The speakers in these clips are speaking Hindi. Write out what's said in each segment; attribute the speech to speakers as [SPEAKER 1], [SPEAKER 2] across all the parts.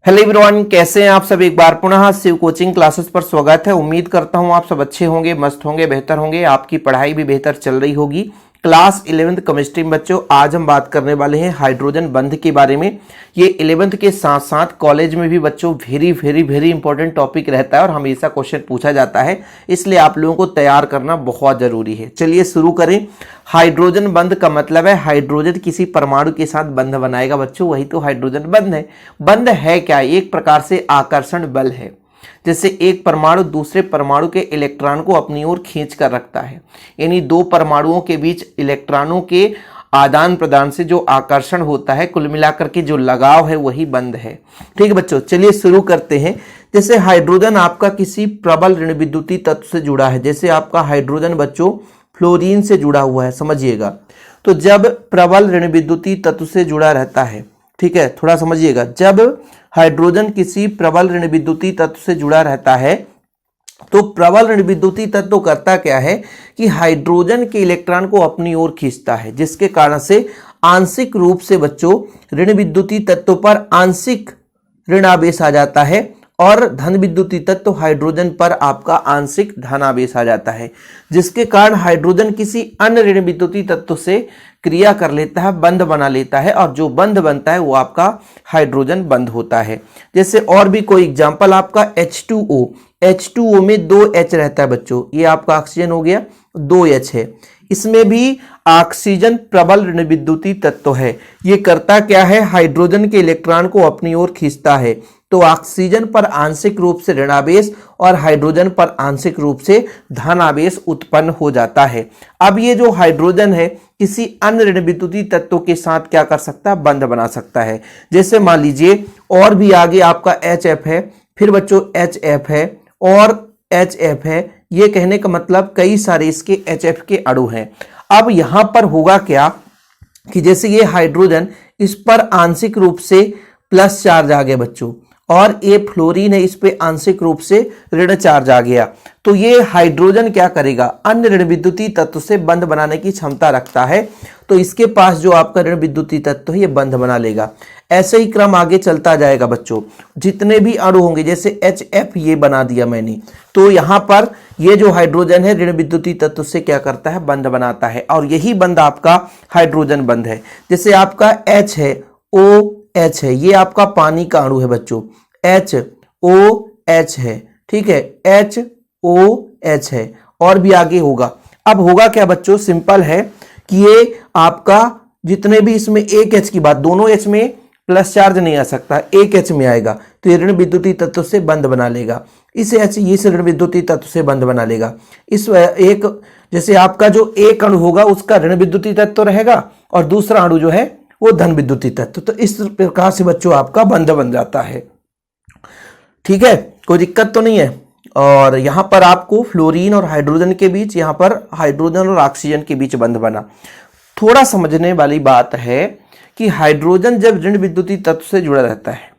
[SPEAKER 1] हेलो एवरीवन, कैसे हैं आप सब। एक बार पुनः शिव कोचिंग क्लासेस पर स्वागत है। उम्मीद करता हूं आप सब अच्छे होंगे, मस्त होंगे, बेहतर होंगे, आपकी पढ़ाई भी बेहतर चल रही होगी। क्लास 11th केमिस्ट्री में बच्चों आज हम बात करने वाले हैं हाइड्रोजन बंध के बारे में। ये 11th के साथ साथ कॉलेज में भी बच्चों very very very important topic रहता है और हमेशा क्वेश्चन पूछा जाता है, इसलिए आप लोगों को तैयार करना बहुत जरूरी है। चलिए शुरू करें। हाइड्रोजन बंध का मतलब है हाइड्रोजन किसी परमाणु के साथ बंध बनाएगा बच्चों, वही तो हाइड्रोजन बंध है। बंध है क्या? एक प्रकार से आकर्षण बल है, जैसे एक परमाणु दूसरे परमाणु के इलेक्ट्रॉन को अपनी ओर खींच कर रखता है। यानी दो परमाणुओं के बीच इलेक्ट्रॉनों के आदान प्रदान से जो आकर्षण होता है, कुल मिलाकर के जो लगाव है, वही बंध है। ठीक है बच्चों, चलिए शुरू करते हैं। जैसे हाइड्रोजन आपका किसी प्रबल ऋण विद्युतीय तत्व से जुड़ा है, जैसे आपका हाइड्रोजन बच्चों फ्लोरीन से जुड़ा हुआ है, समझिएगा। तो जब प्रबल ऋण विद्युतीय तत्व से जुड़ा रहता है, ठीक है, थोड़ा समझिएगा, जब हाइड्रोजन किसी प्रबल ऋण विद्युतीय तत्व से जुड़ा रहता है तो प्रबल ऋण विद्युतीय तत्व करता क्या है कि हाइड्रोजन के इलेक्ट्रॉन को अपनी ओर खींचता है, जिसके कारण से आंशिक रूप से बच्चों ऋण विद्युतीय तत्व पर आंशिक ऋण आवेश आ जाता है और धन विद्युतीय तत्व हाइड्रोजन पर आपका आंशिक धन आवेश आ जाता है, जिसके कारण हाइड्रोजन किसी अन्य ऋण विद्युतीय तत्व से क्रिया कर लेता है, बंध बना लेता है, और जो बंध बनता है वो आपका हाइड्रोजन बंध होता है। जैसे और भी कोई एग्जांपल आपका H2O, H2O में 2 H रहता है बच्चों, ये आपका ऑक्सीजन हो गया, 2 H है। इसमें भी ऑक्सीजन प्रबल ऋण विद्युतीय तत्व है। ये करता क्या है, हाइड्रोजन के इलेक्ट्रॉन को अपनी ओर खींचता है, तो ऑक्सीजन पर आंशिक रूप से ऋणावेश और हाइड्रोजन पर आंशिक रूप से धनावेश उत्पन्न हो जाता है। अब ये जो हाइड्रोजन है किसी अन्य ऋण विद्युतीय तत्व के साथ क्या कर सकता है, बंध बना सकता है। जैसे मान लीजिए और भी आगे आपका HF है, फिर बच्चों HF है और HF है। ये कहने का मतलब कई सारे इसके HF के अणु हैं। अब यहां पर होगा क्या कि जैसे ये हाइड्रोजन, इस पर आंशिक रूप से प्लस चार्ज आ गया बच्चों, और ये फ्लोरीन है, इस पे आंशिक रूप से ऋण चार्ज आ गया। तो ये हाइड्रोजन क्या करेगा, अन्य ऋण विद्युतीय तत्व से बंध बनाने की क्षमता रखता है, तो इसके पास जो आपका ऋण विद्युतीय तत्व है ये बंध बना लेगा। ऐसे ही क्रम आगे चलता जाएगा बच्चों। जितने भी अणु होंगे, जैसे HF ये बना दिया मैंने, तो यहाँ पर ये जो हाइड्रोजन है ऋण विद्युतीय तत्व से क्या करता है, बंध बनाता है, और यही बंध आपका हाइड्रोजन बंध है। जैसे आपका H है, OH है, ये आपका पानी का अणु है बच्चों, HOH है, ठीक है, HOH है, और भी आगे होगा। अब होगा क्या बच्चों, सिंपल है कि ये आपका जितने भी इसमें एक H की बात, दोनों H में प्लस चार्ज नहीं आ सकता, एक H में आएगा, तो ये ऋण विद्युतीय तत्व से बंध बना लेगा। इस H इस ऋण विद्युतीय तत्व से बंध बना लेगा। इस एक जैसे आपका जो एक अणु होगा उसका ऋण विद्युतीय तत्व रहेगा और दूसरा अणु जो है वो धन विद्युतीय तत्व, तो इस प्रकार से बच्चों आपका बंध बन जाता है। ठीक है, कोई दिक्कत तो नहीं है। और यहां पर आपको फ्लोरीन और हाइड्रोजन के बीच, यहां पर हाइड्रोजन और ऑक्सीजन के बीच बंध बना। थोड़ा समझने वाली बात है कि हाइड्रोजन जब ऋण विद्युतीय तत्व से जुड़ा रहता है,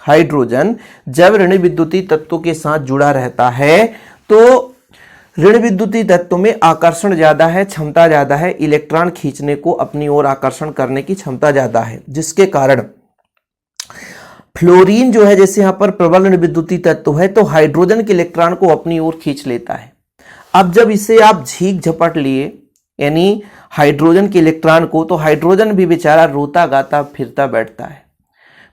[SPEAKER 1] हाइड्रोजन जब ऋण विद्युतीय तत्व के साथ जुड़ा रहता है तो ऋण विद्युतीय तत्व में आकर्षण ज्यादा है, क्षमता ज्यादा है, इलेक्ट्रॉन खींचने को अपनी ओर आकर्षण करने की क्षमता ज्यादा है, जिसके कारण फ्लोरीन जो है, जैसे यहां पर प्रबल ऋण विद्युतीय तत्व है, तो हाइड्रोजन के इलेक्ट्रॉन को अपनी ओर खींच लेता है। अब जब इसे आप झीक झपट लिए, यानी हाइड्रोजन के इलेक्ट्रॉन को, तो हाइड्रोजन भी बेचारा रोता गाता फिरता बैठता है,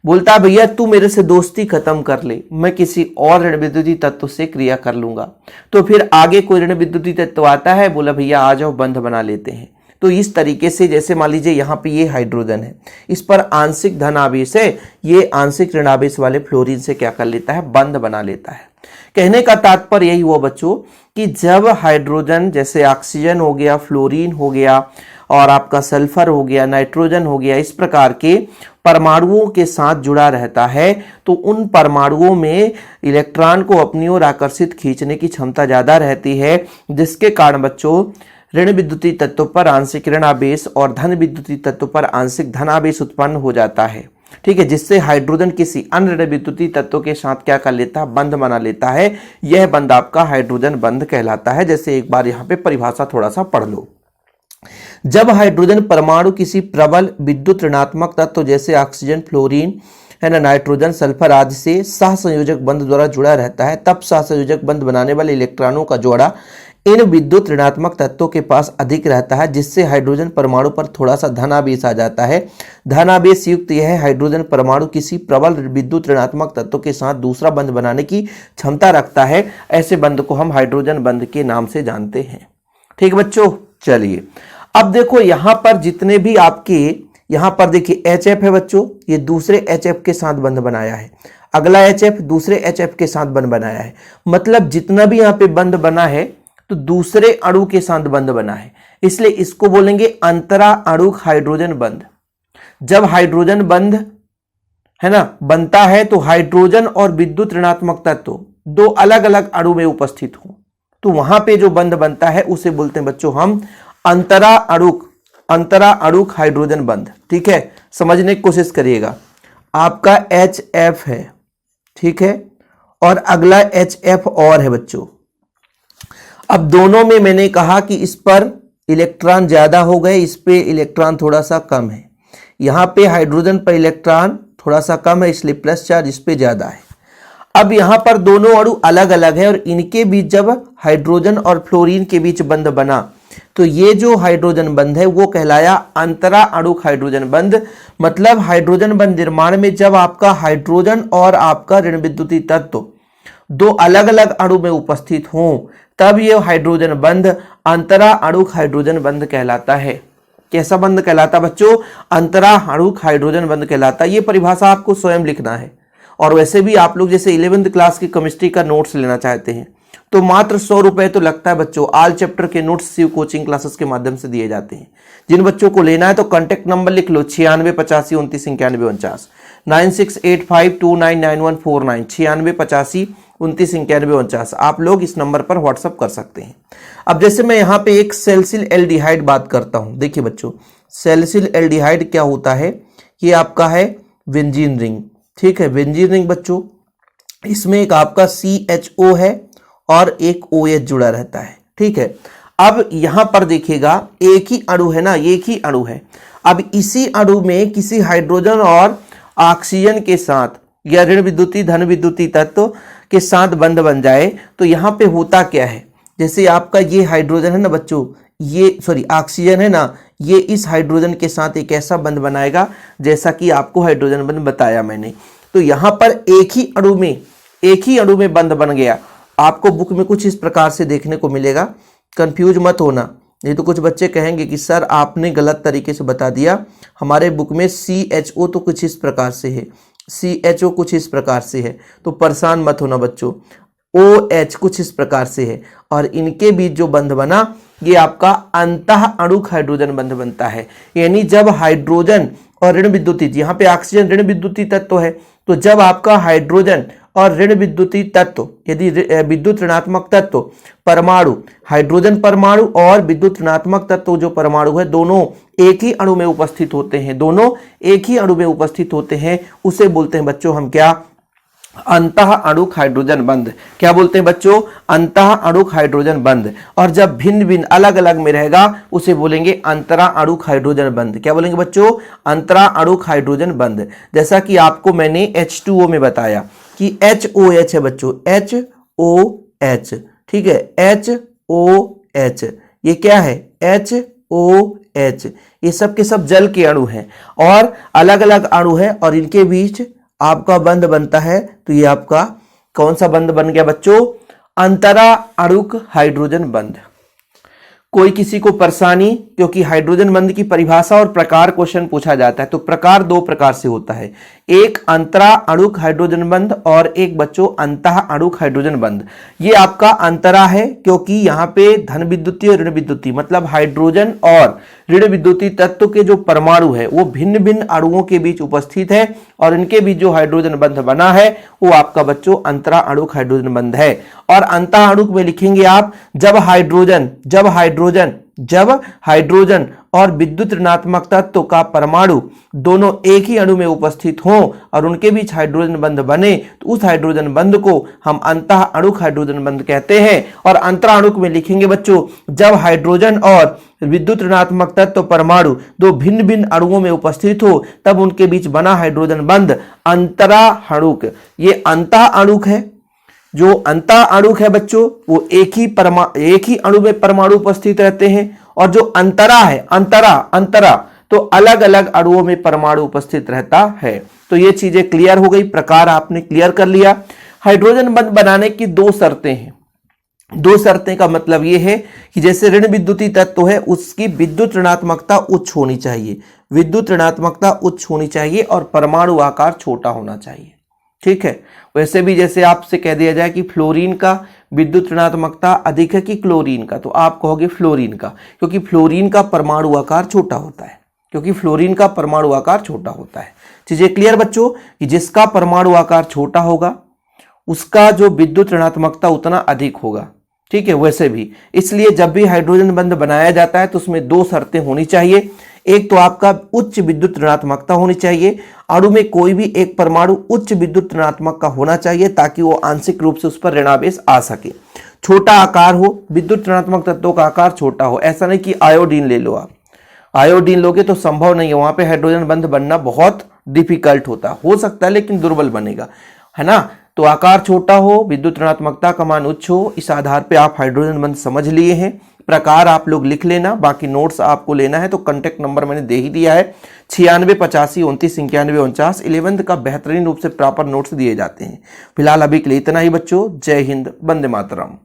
[SPEAKER 1] बोलता भैया तू मेरे से दोस्ती खत्म कर ले, मैं किसी और ऋण विद्युतीय तत्व से क्रिया कर लूंगा। तो फिर आगे कोई ऋण विद्युतीय तत्व आता है, बोला भैया आ जाओ बंध बना लेते हैं। तो इस तरीके से, जैसे मान लीजिए यहाँ पे ये हाइड्रोजन है, इस पर आंशिक धन आवेश है, ये आंशिक ऋण आवेश वाले फ्लोरीन से क्या कर लेता है, बंध बना लेता है। कहने का तात्पर्य यही हुआ बच्चों कि जब हाइड्रोजन, जैसे ऑक्सीजन हो गया, फ्लोरीन हो गया, और आपका सल्फर हो गया, नाइट्रोजन हो गया, इस प्रकार के परमाणुओं के साथ जुड़ा रहता है, तो उन परमाणुओं में इलेक्ट्रॉन को अपनी ओर आकर्षित खींचने की क्षमता ज्यादा रहती है, जिसके कारण बच्चों ऋण विद्युतीय तत्व पर आंशिक ऋण आवेश और धन विद्युतीय तत्व पर आंशिक धन आवेश उत्पन्न हो जाता है। ठीक है, जिससे हाइड्रोजन किसी अन्य ऋण विद्युतीय तत्व के साथ क्या कर लेता है, बंध बना लेता है। यह बंध आपका हाइड्रोजन बंध कहलाता है। जैसे एक बार यहाँ पे परिभाषा थोड़ा सा पढ़ लो। जब हाइड्रोजन परमाणु किसी प्रबल विद्युत ऋणात्मक तत्व जैसे ऑक्सीजन, फ्लोरीन है ना, नाइट्रोजन, सल्फर आदि से सहसंयोजक बंध द्वारा जुड़ा रहता है, तब सहसंयोजक बंध बनाने वाले इलेक्ट्रॉनों का जोड़ा इन विद्युत ऋणात्मक तत्वों के पास अधिक रहता है, जिससे हाइड्रोजन परमाणु पर थोड़ा सा धनावेश आ जाता है। धनावेश युक्त यह हाइड्रोजन परमाणु किसी प्रबल विद्युत ऋणात्मक तत्व के साथ दूसरा बंध बनाने की क्षमता रखता है। ऐसे बंध को हम हाइड्रोजन बंध के नाम से जानते हैं। ठीक बच्चों, चलिए अब देखो यहां पर जितने भी आपके यहां पर देखिए HF है बच्चों, ये दूसरे HF के साथ बंध बनाया है, अगला HF दूसरे HF के साथ बंध बनाया है, मतलब जितना भी यहां पे बंध बना है तो दूसरे अणु के साथ बंध बना है, इसलिए इसको बोलेंगे अंतरा अणुक हाइड्रोजन बंध। जब हाइड्रोजन बंध है ना बनता है तो हाइड्रोजन और विद्युत ऋणात्मक तत्व दो अलग अलग अणु में उपस्थित हो तो वहां पे जो बंध बनता है उसे बोलते हैं बच्चों हम अंतरा अणुक हाइड्रोजन बंध। ठीक है, समझने की कोशिश करिएगा। आपका HF है, ठीक है, और अगला HF और है बच्चों। अब दोनों में मैंने कहा कि इस पर इलेक्ट्रॉन ज्यादा हो गए, इस पे इलेक्ट्रॉन थोड़ा सा कम है। यहां पे हाइड्रोजन पर इलेक्ट्रॉन थोड़ा सा कम है, इसलिए प्लस चार्ज, इस पे ज्यादा है। अब यहां पर दोनों अणु अलग अलग है और इनके बीच जब हाइड्रोजन और फ्लोरीन के बीच बंध बना तो ये जो हाइड्रोजन बंध है वो कहलाया अंतरा अणुक हाइड्रोजन बंध। मतलब हाइड्रोजन बंध निर्माण में जब आपका हाइड्रोजन और आपका ऋण विद्युतीय तत्व दो अलग अलग अणु में उपस्थित हों तब ये हाइड्रोजन बंध अंतरा अणुक हाइड्रोजन बंध कहलाता है। कैसा बंध कहलाता बच्चों? अंतरा अणुक हाइड्रोजन बंध कहलाता है। ये परिभाषा आपको स्वयं लिखना है। और वैसे भी आप लोग जैसे 11वीं क्लास की केमिस्ट्री का नोट्स लेना चाहते हैं तो मात्र 100 रुपए तो लगता है बच्चों। ऑल चैप्टर के नोट्स शिव कोचिंग क्लासेस के माध्यम से दिए जाते हैं। जिन बच्चों को लेना है तो कांटेक्ट नंबर लिख लो 96 85 29 91 49, 9685299149, 96 85 29 91 49। आप लोग इस नंबर पर व्हाट्सअप कर सकते हैं। अब जैसे मैं यहाँ पे एक सैलिसिल एल्डिहाइड बात करता हूँ। देखिए बच्चों, सैलिसिल एल्डिहाइड क्या होता है? ये आपका है बेंजीन रिंग। ठीक है, बेंजीन रिंग बच्चों, इसमें एक आपका CHO है और एक OH जुड़ा रहता है। ठीक है, अब यहां पर देखिएगा एक ही अणु है ना, एक ही अणु है। अब इसी अणु में किसी हाइड्रोजन और ऑक्सीजन के साथ या ऋण विद्युतीय धन विद्युतीय तत्व के साथ बंध बन जाए तो यहां पे होता क्या है? जैसे आपका ये हाइड्रोजन है ना बच्चों, ये ऑक्सीजन है ना, ये इस हाइड्रोजन के साथ एक ऐसा बंध बनाएगा जैसा कि आपको हाइड्रोजन बंध बताया मैंने। तो यहां पर एक ही अणु में बंध बन गया। आपको बुक में कुछ इस प्रकार से देखने को मिलेगा, कंफ्यूज मत होना। नहीं तो कुछ बच्चे कहेंगे कि सर आपने गलत तरीके से बता दिया। हमारे बुक में CHO तो कुछ इस प्रकार से है, CHO कुछ इस प्रकार से है, तो परेशान मत होना बच्चों। OH कुछ इस प्रकार से है और इनके बीच जो बंध बना ये आपका अंतः अणुक हाइड्रोजन बंध बनता है। यानी जब हाइड्रोजन और ऋण विद्युतीय, यहाँ पे ऑक्सीजन ऋण विद्युतीय तत्व है, तो जब आपका हाइड्रोजन और ऋण विद्युतीय तत्व, यदि विद्युत ऋणात्मक तत्व परमाणु, हाइड्रोजन परमाणु और विद्युत ऋणात्मक तत्व जो परमाणु है, दोनों एक ही अणु में उपस्थित होते हैं, दोनों एक ही अणु में उपस्थित होते हैं, उसे बोलते हैं बच्चों हम क्या? अंतः अणुक हाइड्रोजन बंध। क्या बोलते हैं बच्चों? अंतः अणुक हाइड्रोजन बंध। और जब भिन्न भिन्न अलग अलग में रहेगा उसे बोलेंगे अंतरा अणुक हाइड्रोजन बंध। क्या बोलेंगे बच्चों? अंतरा अणुक हाइड्रोजन बंध। जैसा कि आपको मैंने H2O में बताया कि HOH है बच्चों, HOH। ठीक है, HOH ये क्या है? HOH। ये सब के सब जल के अणु हैं और अलग अलग अणु है और इनके बीच आपका बंध बनता है। तो ये आपका कौन सा बंध बन गया बच्चों? अंतरा अणुक हाइड्रोजन बंध। कोई किसी को परेशानी? क्योंकि हाइड्रोजन बंध की परिभाषा और प्रकार क्वेश्चन पूछा जाता है। तो प्रकार दो प्रकार से होता है, एक अंतरा अणुक हाइड्रोजन बंध और एक बच्चों अंतः अणुक हाइड्रोजन बंध। ये आपका अंतरा है क्योंकि यहाँ पे धन विद्युतीय और ऋण विद्युतीय, मतलब हाइड्रोजन और ऋण विद्युतीय तत्व के जो परमाणु है वो भिन्न भिन्न अणुओं के बीच उपस्थित है और इनके बीच जो हाइड्रोजन बंध बना है वो आपका बच्चों अंतरा अणुक हाइड्रोजन बंध है। और अंतः अणुक में लिखेंगे आप जब हाइड्रोजन और विद्युत ऋणात्मक तत्व का परमाणु दोनों एक ही अणु में उपस्थित हों और उनके बीच हाइड्रोजन बंध बने तो उस हाइड्रोजन बंध को हम अंतः अणुक हाइड्रोजन बंध कहते हैं। और अंतराणुक में लिखेंगे बच्चों, जब हाइड्रोजन और विद्युत ऋणात्मक तत्व परमाणु दो भिन्न भिन्न अणुओं में उपस्थित हो तब उनके बीच बना हाइड्रोजन बंध अंतराणुक। ये अंतः अणुक है। जो अंतः अणुक है बच्चों वो एक ही अणु में परमाणु उपस्थित रहते हैं, और जो अंतरा है अंतरा तो अलग अलग अणुओं में परमाणु उपस्थित रहता है। तो ये चीजें क्लियर हो गई, प्रकार आपने क्लियर कर लिया। हाइड्रोजन बंध बनाने की दो शर्तें हैं। दो शर्तें का मतलब यह है कि जैसे ऋण विद्युतीय तत्व है उसकी विद्युत ऋणात्मकता उच्च होनी चाहिए, विद्युत ऋणात्मकता उच्च होनी चाहिए और परमाणु आकार छोटा होना चाहिए। ठीक है, वैसे भी जैसे आपसे कह दिया जाए कि फ्लोरीन का विद्युत ऋणात्मकता अधिक है कि क्लोरीन का, तो आप कहोगे फ्लोरीन का, क्योंकि फ्लोरीन का परमाणु आकार छोटा होता है, क्योंकि फ्लोरीन का परमाणु आकार छोटा होता है। चीजें क्लियर बच्चों कि जिसका परमाणु आकार छोटा होगा उसका जो विद्युत ऋणात्मकता उतना अधिक होगा। ठीक है, वैसे भी इसलिए जब भी हाइड्रोजन बंध बनाया जाता है तो उसमें दो शर्तें होनी चाहिए। एक तो आपका उच्च विद्युत ऋणात्मकता होनी चाहिए, अणु में कोई भी एक परमाणु उच्च विद्युत ऋणात्मक का होना चाहिए ताकि वो आंशिक रूप से उस पर ऋणावेश आ सके। छोटा आकार हो, विद्युत ऋणात्मक तत्वों का आकार छोटा हो। ऐसा नहीं कि आयोडीन ले लो, आप आयोडीन लोगे तो संभव नहीं है, वहां पे हाइड्रोजन बंध बनना बहुत डिफिकल्ट हो सकता है लेकिन दुर्बल बनेगा, है ना। तो आकार छोटा हो, विद्युत ऋणात्मकता का मान उच्च हो, इस आधार पे आप हाइड्रोजन बंध समझ लिए हैं। प्रकार आप लोग लिख लेना, बाकी नोट्स आपको लेना है तो कांटेक्ट नंबर मैंने दे ही दिया है 96 85 29 91 49। 11th का बेहतरीन रूप से प्रॉपर नोट्स दिए जाते हैं। फिलहाल अभी के लिए इतना ही बच्चों। जय हिंद, वंदे मातरम।